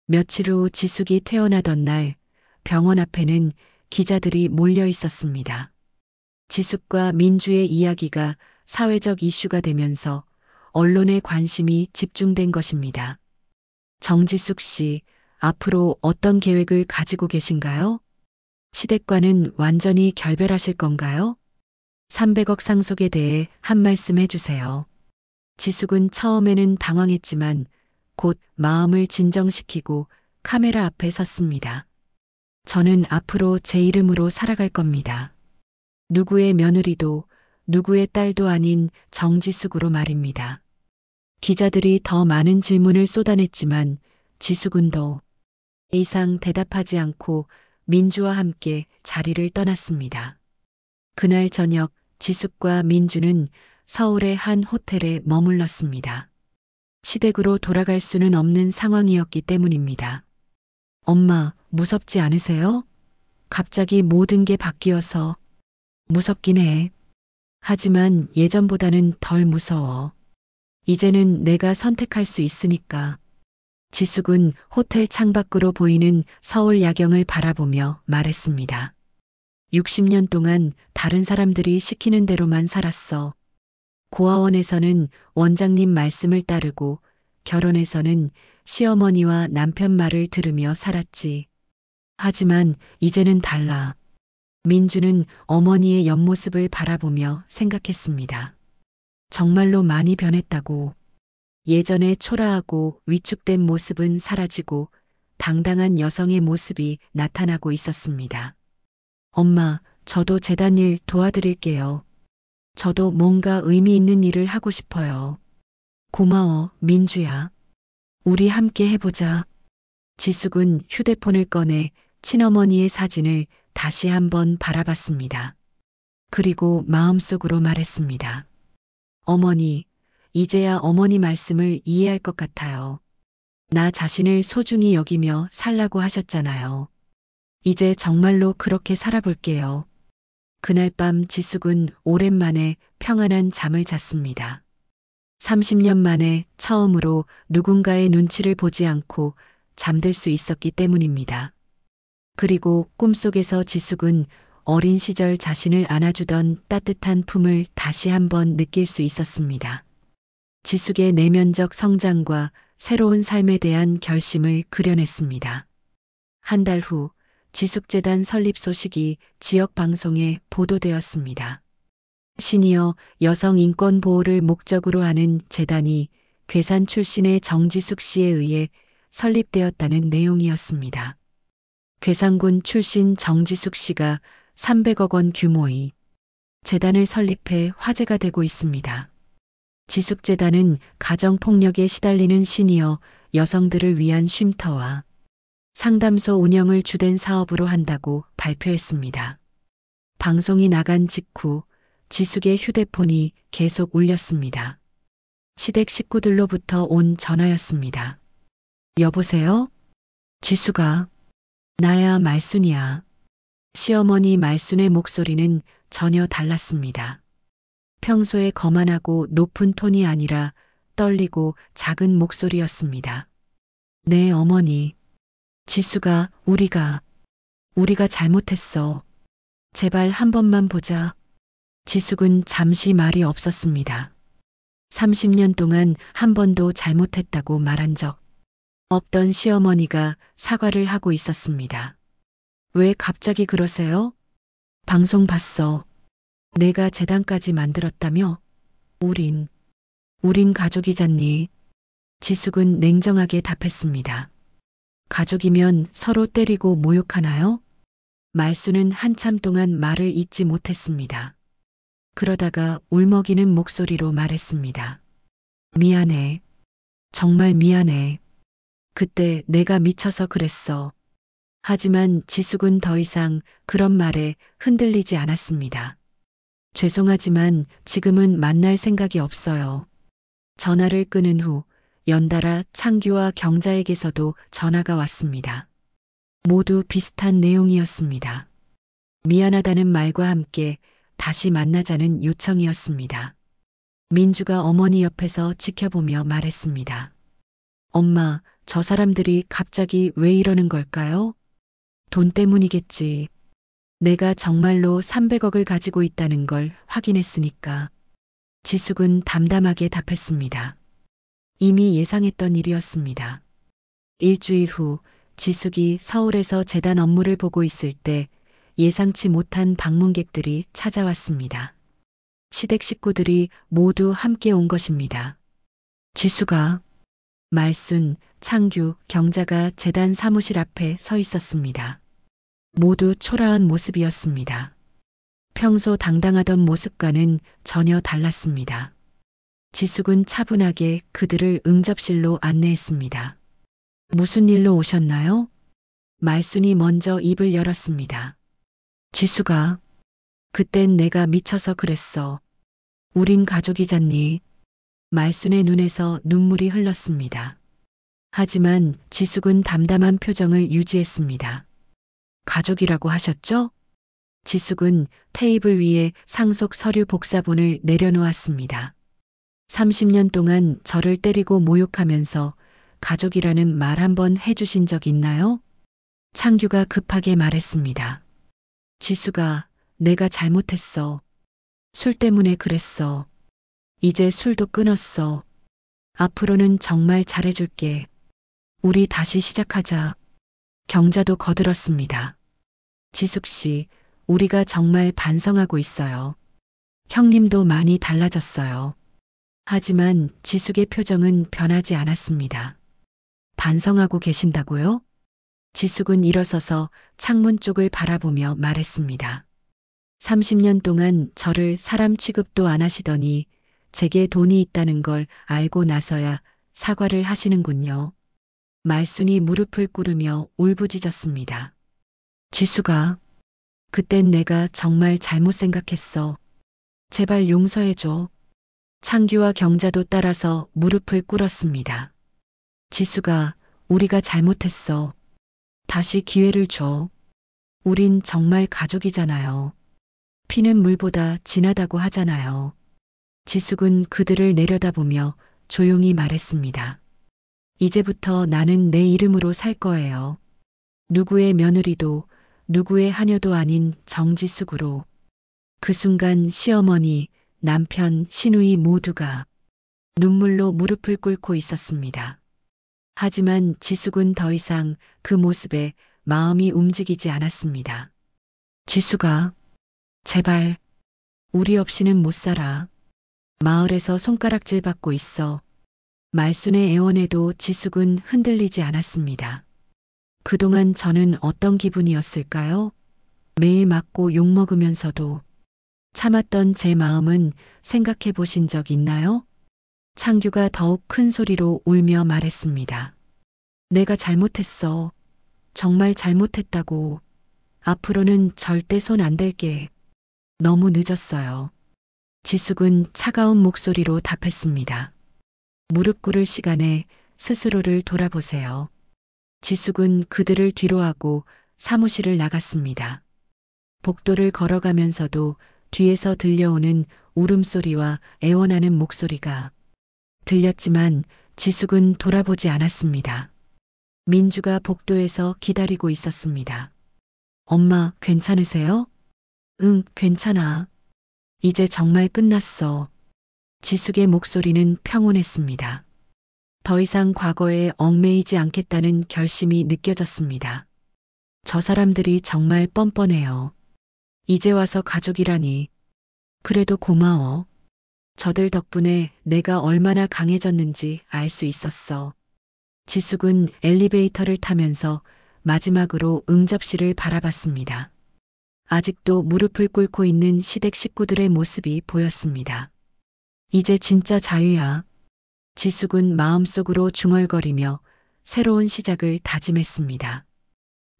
며칠 후 지숙이 퇴원하던 날 병원 앞에는 기자들이 몰려 있었습니다. 지숙과 민주의 이야기가 사회적 이슈가 되면서 언론의 관심이 집중된 것입니다. 정지숙 씨, 앞으로 어떤 계획을 가지고 계신가요? 시댁과는 완전히 결별하실 건가요? 300억 상속에 대해 한 말씀 해주세요. 지숙은 처음에는 당황했지만 곧 마음을 진정시키고 카메라 앞에 섰습니다. 저는 앞으로 제 이름으로 살아갈 겁니다. 누구의 며느리도 누구의 딸도 아닌 정지숙으로 말입니다. 기자들이 더 많은 질문을 쏟아냈지만 지숙은 더 이상 대답하지 않고 민주와 함께 자리를 떠났습니다. 그날 저녁 지숙과 민주는 서울의 한 호텔에 머물렀습니다. 시댁으로 돌아갈 수는 없는 상황이었기 때문입니다. 엄마, 무섭지 않으세요? 갑자기 모든 게 바뀌어서 무섭긴 해. 하지만 예전보다는 덜 무서워. 이제는 내가 선택할 수 있으니까. 지숙은 호텔 창밖으로 보이는 서울 야경을 바라보며 말했습니다. 60년 동안 다른 사람들이 시키는 대로만 살았어. 고아원에서는 원장님 말씀을 따르고 결혼해서는 시어머니와 남편 말을 들으며 살았지. 하지만 이제는 달라. 민주는 어머니의 옆모습을 바라보며 생각했습니다. 정말로 많이 변했다고. 예전에 초라하고 위축된 모습은 사라지고 당당한 여성의 모습이 나타나고 있었습니다. 엄마, 저도 재단 일 도와드릴게요. 저도 뭔가 의미 있는 일을 하고 싶어요. 고마워, 민주야. 우리 함께 해보자. 지숙은 휴대폰을 꺼내 친어머니의 사진을 다시 한번 바라봤습니다. 그리고 마음속으로 말했습니다. 어머니, 이제야 어머니 말씀을 이해할 것 같아요. 나 자신을 소중히 여기며 살라고 하셨잖아요. 이제 정말로 그렇게 살아볼게요. 그날 밤 지숙은 오랜만에 평안한 잠을 잤습니다. 30년 만에 처음으로 누군가의 눈치를 보지 않고 잠들 수 있었기 때문입니다. 그리고 꿈속에서 지숙은 어린 시절 자신을 안아주던 따뜻한 품을 다시 한번 느낄 수 있었습니다. 지숙의 내면적 성장과 새로운 삶에 대한 결심을 그려냈습니다. 한 달 후 지숙재단 설립 소식이 지역 방송에 보도되었습니다. 시니어 여성 인권 보호를 목적으로 하는 재단이 괴산 출신의 정지숙 씨에 의해 설립되었다는 내용이었습니다. 괴산군 출신 정지숙 씨가 300억 원 규모의 재단을 설립해 화제가 되고 있습니다. 지숙재단은 가정폭력에 시달리는 시니어 여성들을 위한 쉼터와 상담소 운영을 주된 사업으로 한다고 발표했습니다. 방송이 나간 직후 지숙의 휴대폰이 계속 울렸습니다. 시댁 식구들로부터 온 전화였습니다. 여보세요? 지숙아. 나야 말순이야. 시어머니 말순의 목소리는 전혀 달랐습니다. 평소에 거만하고 높은 톤이 아니라 떨리고 작은 목소리였습니다. 네, 어머니. 지숙아, 우리가 잘못했어. 제발 한 번만 보자. 지숙은 잠시 말이 없었습니다. 30년 동안 한 번도 잘못했다고 말한 적 없던 시어머니가 사과를 하고 있었습니다. 왜 갑자기 그러세요? 방송 봤어. 내가 재단까지 만들었다며? 우린 가족이잖니. 지숙은 냉정하게 답했습니다. 가족이면 서로 때리고 모욕하나요? 말수는 한참 동안 말을 잇지 못했습니다. 그러다가 울먹이는 목소리로 말했습니다. 미안해. 정말 미안해. 그때 내가 미쳐서 그랬어. 하지만 지숙은 더 이상 그런 말에 흔들리지 않았습니다. 죄송하지만 지금은 만날 생각이 없어요. 전화를 끊은 후 연달아 창규와 경자에게서도 전화가 왔습니다. 모두 비슷한 내용이었습니다. 미안하다는 말과 함께 다시 만나자는 요청이었습니다. 민주가 어머니 옆에서 지켜보며 말했습니다. 엄마, 저 사람들이 갑자기 왜 이러는 걸까요? 돈 때문이겠지. 내가 정말로 300억을 가지고 있다는 걸 확인했으니까. 지숙은 담담하게 답했습니다. 이미 예상했던 일이었습니다. 일주일 후 지숙이 서울에서 재단 업무를 보고 있을 때 예상치 못한 방문객들이 찾아왔습니다. 시댁 식구들이 모두 함께 온 것입니다. 지숙아, 말순, 창규, 경자가 재단 사무실 앞에 서 있었습니다. 모두 초라한 모습이었습니다. 평소 당당하던 모습과는 전혀 달랐습니다. 지숙은 차분하게 그들을 응접실로 안내했습니다. 무슨 일로 오셨나요? 말순이 먼저 입을 열었습니다. 지숙아, 그땐 내가 미쳐서 그랬어. 우린 가족이잖니. 말순의 눈에서 눈물이 흘렀습니다. 하지만 지숙은 담담한 표정을 유지했습니다. 가족이라고 하셨죠? 지숙은 테이블 위에 상속 서류 복사본을 내려놓았습니다. 30년 동안 저를 때리고 모욕하면서 가족이라는 말 한 번 해주신 적 있나요? 창규가 급하게 말했습니다. 지숙아, 내가 잘못했어. 술 때문에 그랬어. 이제 술도 끊었어. 앞으로는 정말 잘해줄게. 우리 다시 시작하자. 경자도 거들었습니다. 지숙 씨, 우리가 정말 반성하고 있어요. 형님도 많이 달라졌어요. 하지만 지숙의 표정은 변하지 않았습니다. 반성하고 계신다고요? 지숙은 일어서서 창문 쪽을 바라보며 말했습니다. 30년 동안 저를 사람 취급도 안 하시더니 제게 돈이 있다는 걸 알고 나서야 사과를 하시는군요. 말순이 무릎을 꿇으며 울부짖었습니다. 지숙아, 그땐 내가 정말 잘못 생각했어. 제발 용서해줘. 창규와 경자도 따라서 무릎을 꿇었습니다. 지숙아, 우리가 잘못했어. 다시 기회를 줘. 우린 정말 가족이잖아요. 피는 물보다 진하다고 하잖아요. 지숙은 그들을 내려다보며 조용히 말했습니다. 이제부터 나는 내 이름으로 살 거예요. 누구의 며느리도 누구의 하녀도 아닌 정지숙으로. 그 순간 시어머니, 남편, 시누이 모두가 눈물로 무릎을 꿇고 있었습니다. 하지만 지숙은 더 이상 그 모습에 마음이 움직이지 않았습니다. 지숙아, 제발, 우리 없이는 못 살아. 마을에서 손가락질 받고 있어. 말순의 애원에도 지숙은 흔들리지 않았습니다. 그동안 저는 어떤 기분이었을까요? 매일 맞고 욕먹으면서도 참았던 제 마음은 생각해 보신 적 있나요? 창규가 더욱 큰 소리로 울며 말했습니다. 내가 잘못했어. 정말 잘못했다고. 앞으로는 절대 손 안 댈게. 너무 늦었어요. 지숙은 차가운 목소리로 답했습니다. 무릎 꿇을 시간에 스스로를 돌아보세요. 지숙은 그들을 뒤로하고 사무실을 나갔습니다. 복도를 걸어가면서도 뒤에서 들려오는 울음소리와 애원하는 목소리가 들렸지만 지숙은 돌아보지 않았습니다. 민주가 복도에서 기다리고 있었습니다. 엄마, 괜찮으세요? 응, 괜찮아. 이제 정말 끝났어. 지숙의 목소리는 평온했습니다. 더 이상 과거에 얽매이지 않겠다는 결심이 느껴졌습니다. 저 사람들이 정말 뻔뻔해요. 이제 와서 가족이라니. 그래도 고마워. 저들 덕분에 내가 얼마나 강해졌는지 알 수 있었어. 지숙은 엘리베이터를 타면서 마지막으로 응접실을 바라봤습니다. 아직도 무릎을 꿇고 있는 시댁 식구들의 모습이 보였습니다. 이제 진짜 자유야. 지숙은 마음속으로 중얼거리며 새로운 시작을 다짐했습니다.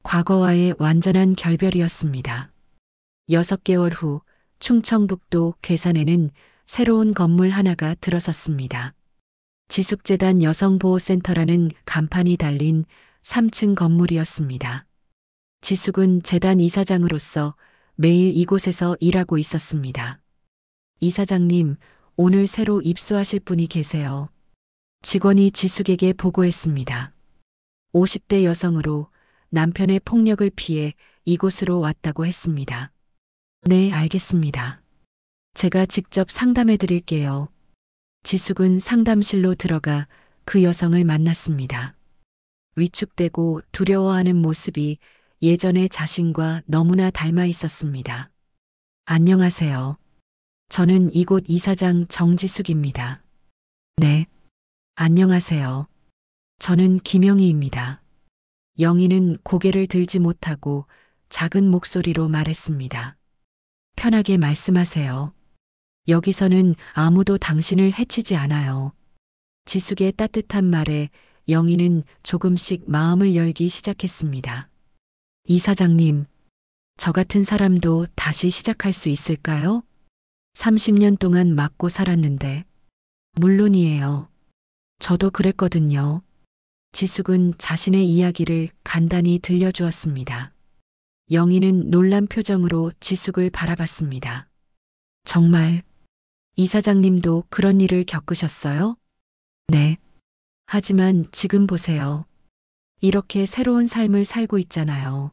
과거와의 완전한 결별이었습니다. 6개월 후 충청북도 괴산에는 새로운 건물 하나가 들어섰습니다. 지숙재단 여성보호센터라는 간판이 달린 3층 건물이었습니다. 지숙은 재단 이사장으로서 매일 이곳에서 일하고 있었습니다. 이사장님, 오늘 새로 입소하실 분이 계세요. 직원이 지숙에게 보고했습니다. 50대 여성으로 남편의 폭력을 피해 이곳으로 왔다고 했습니다. 네, 알겠습니다. 제가 직접 상담해 드릴게요. 지숙은 상담실로 들어가 그 여성을 만났습니다. 위축되고 두려워하는 모습이 예전의 자신과 너무나 닮아 있었습니다. 안녕하세요. 저는 이곳 이사장 정지숙입니다. 네. 안녕하세요. 저는 김영희입니다. 영희는 고개를 들지 못하고 작은 목소리로 말했습니다. 편하게 말씀하세요. 여기서는 아무도 당신을 해치지 않아요. 지숙의 따뜻한 말에 영희는 조금씩 마음을 열기 시작했습니다. 이사장님, 저 같은 사람도 다시 시작할 수 있을까요? 30년 동안 맞고 살았는데. 물론이에요. 저도 그랬거든요. 지숙은 자신의 이야기를 간단히 들려주었습니다. 영희는 놀란 표정으로 지숙을 바라봤습니다. 정말, 이사장님도 그런 일을 겪으셨어요? 네. 하지만 지금 보세요. 이렇게 새로운 삶을 살고 있잖아요.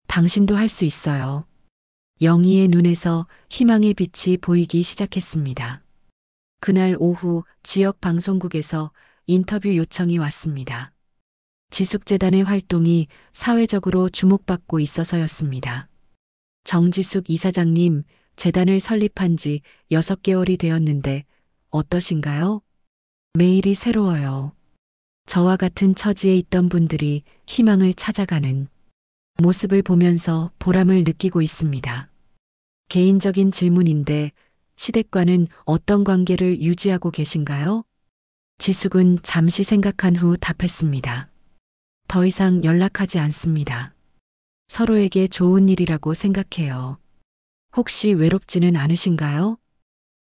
당신도 할 수 있어요. 영희의 눈에서 희망의 빛이 보이기 시작했습니다. 그날 오후 지역 방송국에서 인터뷰 요청이 왔습니다. 지숙재단의 활동이 사회적으로 주목받고 있어서였습니다. 정지숙 이사장님, 재단을 설립한 지 6개월이 되었는데 어떠신가요? 매일이 새로워요. 저와 같은 처지에 있던 분들이 희망을 찾아가는 모습을 보면서 보람을 느끼고 있습니다. 개인적인 질문인데 시댁과는 어떤 관계를 유지하고 계신가요? 지숙은 잠시 생각한 후 답했습니다. 더 이상 연락하지 않습니다. 서로에게 좋은 일이라고 생각해요. 혹시 외롭지는 않으신가요?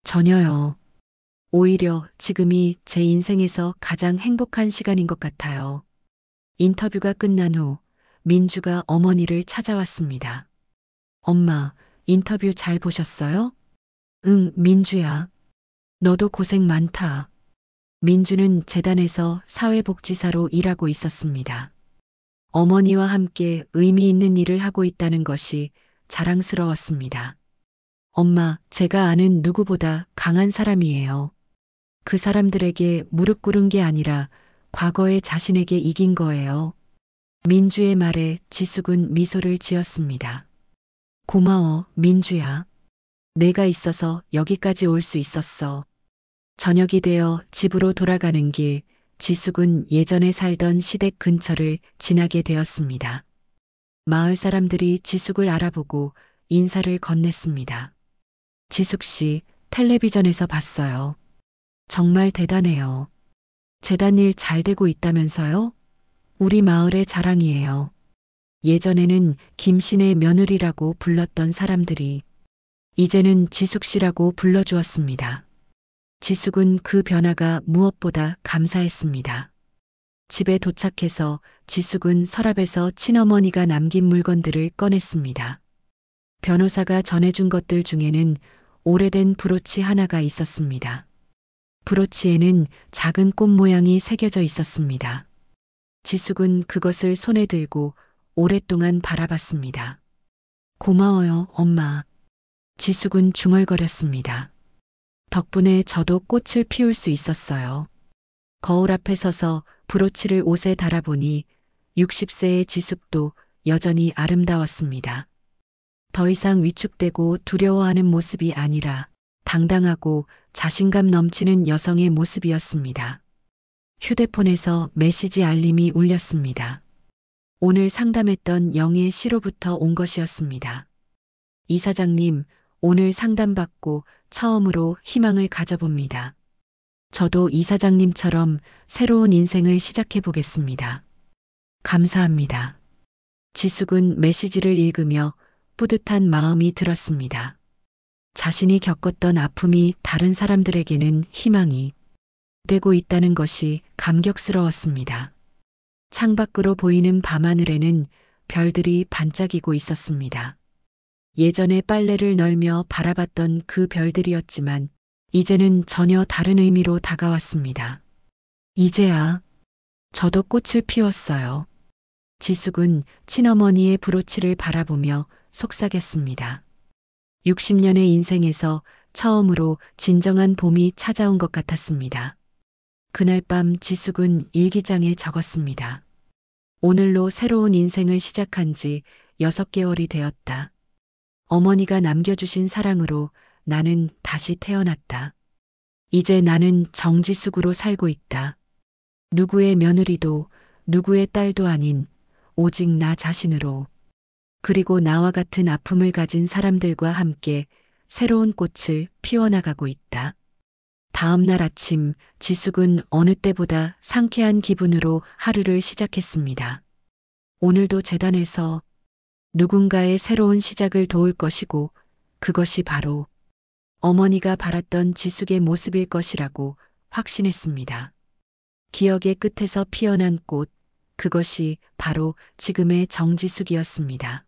전혀요. 오히려 지금이 제 인생에서 가장 행복한 시간인 것 같아요. 인터뷰가 끝난 후 민주가 어머니를 찾아왔습니다. 엄마, 인터뷰 잘 보셨어요? 응, 민주야. 너도 고생 많다. 민주는 재단에서 사회복지사로 일하고 있었습니다. 어머니와 함께 의미 있는 일을 하고 있다는 것이 자랑스러웠습니다. 엄마, 제가 아는 누구보다 강한 사람이에요. 그 사람들에게 무릎 꿇은 게 아니라 과거의 자신에게 이긴 거예요. 민주의 말에 지숙은 미소를 지었습니다. 고마워, 민주야. 내가 있어서 여기까지 올 수 있었어. 저녁이 되어 집으로 돌아가는 길, 지숙은 예전에 살던 시댁 근처를 지나게 되었습니다. 마을 사람들이 지숙을 알아보고 인사를 건넸습니다. 지숙 씨, 텔레비전에서 봤어요. 정말 대단해요. 재단 일 잘 되고 있다면서요? 우리 마을의 자랑이에요. 예전에는 김씨네 며느리라고 불렀던 사람들이 이제는 지숙 씨라고 불러주었습니다. 지숙은 그 변화가 무엇보다 감사했습니다. 집에 도착해서 지숙은 서랍에서 친어머니가 남긴 물건들을 꺼냈습니다. 변호사가 전해준 것들 중에는 오래된 브로치 하나가 있었습니다. 브로치에는 작은 꽃 모양이 새겨져 있었습니다. 지숙은 그것을 손에 들고 오랫동안 바라봤습니다. 고마워요, 엄마. 지숙은 중얼거렸습니다. 덕분에 저도 꽃을 피울 수 있었어요. 거울 앞에 서서 브로치를 옷에 달아보니 60세의 지숙도 여전히 아름다웠습니다. 더 이상 위축되고 두려워하는 모습이 아니라 당당하고 자신감 넘치는 여성의 모습이었습니다. 휴대폰에서 메시지 알림이 울렸습니다. 오늘 상담했던 영의 시로부터 온 것이었습니다. 이사장님, 오늘 상담받고 처음으로 희망을 가져봅니다. 저도 이사장님처럼 새로운 인생을 시작해 보겠습니다. 감사합니다. 지숙은 메시지를 읽으며 뿌듯한 마음이 들었습니다. 자신이 겪었던 아픔이 다른 사람들에게는 희망이 되고 있다는 것이 감격스러웠습니다. 창밖으로 보이는 밤하늘에는 별들이 반짝이고 있었습니다. 예전에 빨래를 널며 바라봤던 그 별들이었지만 이제는 전혀 다른 의미로 다가왔습니다. 이제야 저도 꽃을 피웠어요. 지숙은 친어머니의 브로치를 바라보며 속삭였습니다. 60년의 인생에서 처음으로 진정한 봄이 찾아온 것 같았습니다. 그날 밤 지숙은 일기장에 적었습니다. 오늘로 새로운 인생을 시작한 지 6개월이 되었다. 어머니가 남겨주신 사랑으로 나는 다시 태어났다. 이제 나는 정지숙으로 살고 있다. 누구의 며느리도 누구의 딸도 아닌 오직 나 자신으로. 그리고 나와 같은 아픔을 가진 사람들과 함께 새로운 꽃을 피워나가고 있다. 다음 날 아침 지숙은 어느 때보다 상쾌한 기분으로 하루를 시작했습니다. 오늘도 재단에서 누군가의 새로운 시작을 도울 것이고 그것이 바로 어머니가 바랐던 지숙의 모습일 것이라고 확신했습니다. 기억의 끝에서 피어난 꽃, 그것이 바로 지금의 정지숙이었습니다.